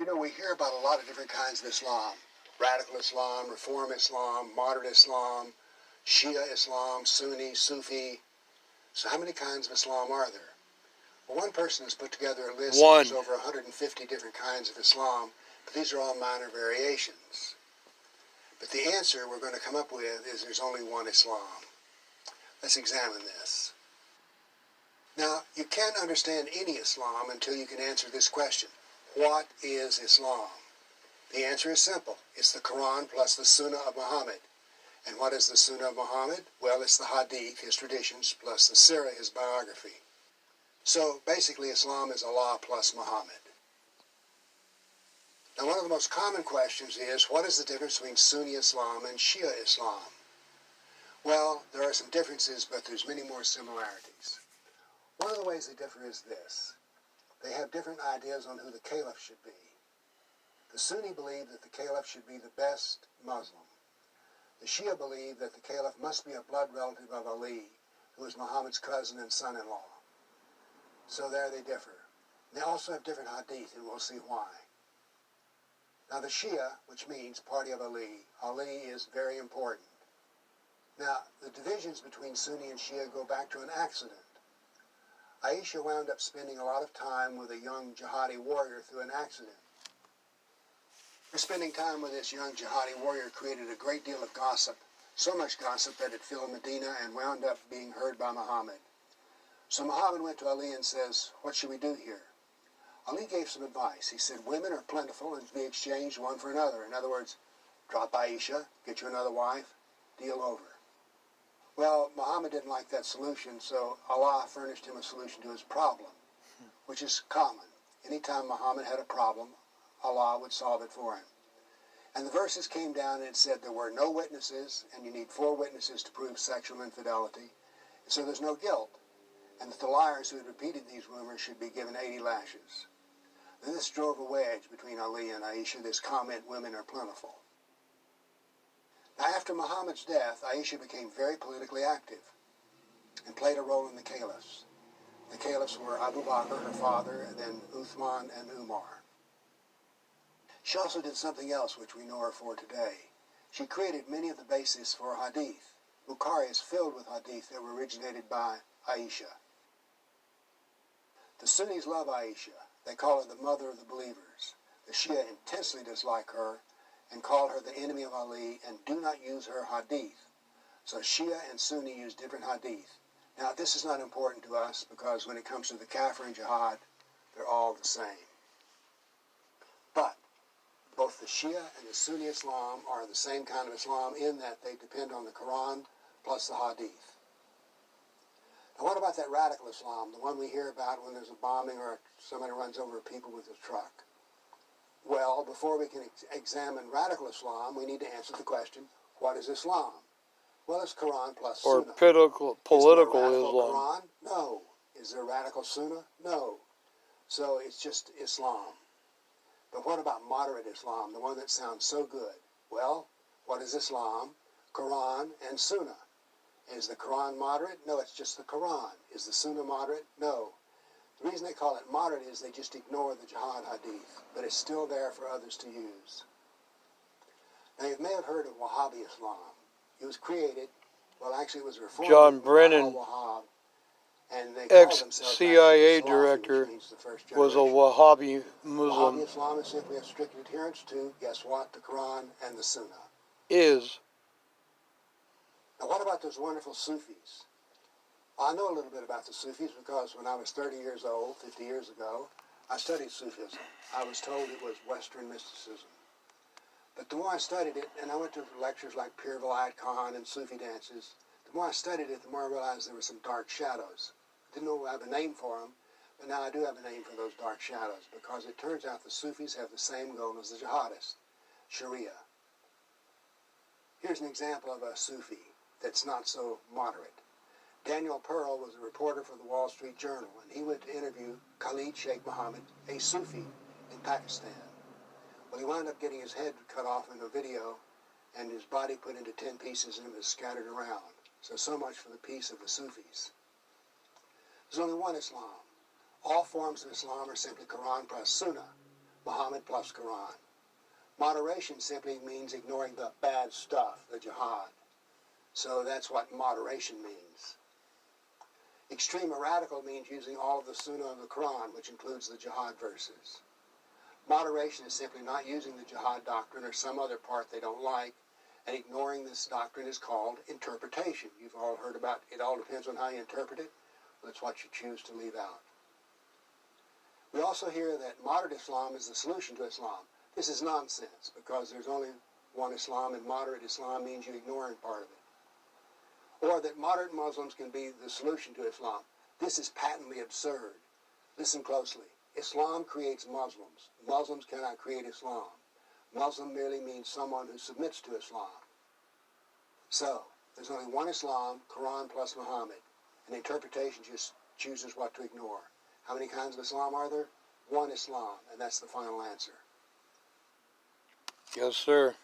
You know, we hear about a lot of different kinds of Islam. Radical Islam, Reform Islam, Moderate Islam, Shia Islam, Sunni, Sufi. So how many kinds of Islam are there? Well, one person has put together a list of over 150 different kinds of Islam, but these are all minor variations. But the answer we're going to come up with is there's only one Islam. Let's examine this. Now, you can't understand any Islam until you can answer this question. What is Islam? The answer is simple. It's the Quran plus the Sunnah of Muhammad. And what is the Sunnah of Muhammad? Well, it's the Hadith, his traditions, plus the Sirah, his biography. So basically, Islam is Allah plus Muhammad. Now, one of the most common questions is, what is the difference between Sunni Islam and Shia Islam? Well, there are some differences, but there's many more similarities. One of the ways they differ is this. They have different ideas on who the caliph should be. The Sunni believe that the caliph should be the best Muslim. The Shia believe that the caliph must be a blood relative of Ali, who is Muhammad's cousin and son-in-law. So there they differ. They also have different hadith, and we'll see why. Now the Shia, which means party of Ali, Ali is very important. Now, the divisions between Sunni and Shia go back to an accident. Aisha wound up spending a lot of time with a young jihadi warrior through an accident. Her spending time with this young jihadi warrior created a great deal of gossip, so much gossip that it filled Medina and wound up being heard by Muhammad. So Muhammad went to Ali and says, what should we do here? Ali gave some advice. He said, women are plentiful and to be exchanged one for another. In other words, drop Aisha, get you another wife, deal over. Well, Muhammad didn't like that solution, so Allah furnished him a solution to his problem, which is common. Anytime Muhammad had a problem, Allah would solve it for him. And the verses came down and it said there were no witnesses, and you need 4 witnesses to prove sexual infidelity, and so there's no guilt, and that the liars who had repeated these rumors should be given 80 lashes. Then this drove a wedge between Ali and Aisha, this comment, women are plentiful. Now, after Muhammad's death, Aisha became very politically active and played a role in the caliphs. The caliphs were Abu Bakr, her father, and then Uthman and Umar. She also did something else which we know her for today. She created many of the bases for hadith. Bukhari is filled with hadith that were originated by Aisha. The Sunnis love Aisha. They call her the mother of the believers. The Shia intensely dislike her and call her the enemy of Ali and do not use her hadith. So Shia and Sunni use different hadith. Now, this is not important to us because when it comes to the Kafir and Jihad, they're all the same. But both the Shia and the Sunni Islam are the same kind of Islam in that they depend on the Quran plus the hadith. Now, what about that radical Islam, the one we hear about when there's a bombing or somebody runs over people with a truck? Well, before we can examine radical Islam, we need to answer the question, what is Islam? Well, it's Quran plus Sunnah. Or political Is there a radical Islam. Quran? No. Is there a radical Sunnah? No. So it's just Islam. But what about moderate Islam, the one that sounds so good? Well, what is Islam? Quran and Sunnah. Is the Quran moderate? No, it's just the Quran. Is the Sunnah moderate? No. The reason they call it moderate is they just ignore the Jihad Hadith, but it's still there for others to use. Now, you may have heard of Wahhabi Islam. It was created, well, actually it was reformed John by Brennan, Al-Wahhab, and they called themselves ex-CIA Salafi, director, which means the first was a generation. Wahhabi Muslim. Wahhabi Islam is simply a strict adherence to, guess what, the Quran and the Sunnah. Now, what about those wonderful Sufis? I know a little bit about the Sufis because when I was 30 years old, 50 years ago, I studied Sufism. I was told it was Western mysticism. But the more I studied it, and I went to lectures like Pir Vilayat Khan and Sufi dances, the more I studied it, the more I realized there were some dark shadows. Didn't know I have a name for them, but now I do have a name for those dark shadows because it turns out the Sufis have the same goal as the jihadists, Sharia. Here's an example of a Sufi that's not so moderate. Daniel Pearl was a reporter for the Wall Street Journal, and he went to interview Khalid Sheikh Mohammed, a Sufi in Pakistan. Well, he wound up getting his head cut off in a video and his body put into 10 pieces and it was scattered around. So much for the peace of the Sufis. There's only one Islam. All forms of Islam are simply Quran plus Sunnah. Muhammad plus Quran. Moderation simply means ignoring the bad stuff, the jihad. So that's what moderation means. Extreme or radical means using all of the Sunnah of the Quran, which includes the jihad verses. Moderation is simply not using the jihad doctrine or some other part they don't like, and ignoring this doctrine is called interpretation. You've all heard about it all depends on how you interpret it. That's what you choose to leave out. We also hear that moderate Islam is the solution to Islam. This is nonsense because there's only one Islam, and moderate Islam means you ignoring part of it. Or that moderate Muslims can be the solution to Islam. This is patently absurd. Listen closely. Islam creates Muslims. Muslims cannot create Islam. Muslim merely means someone who submits to Islam. So, there's only one Islam, Quran plus Muhammad, and interpretation just chooses what to ignore. How many kinds of Islam are there? One Islam, and that's the final answer. Yes, sir.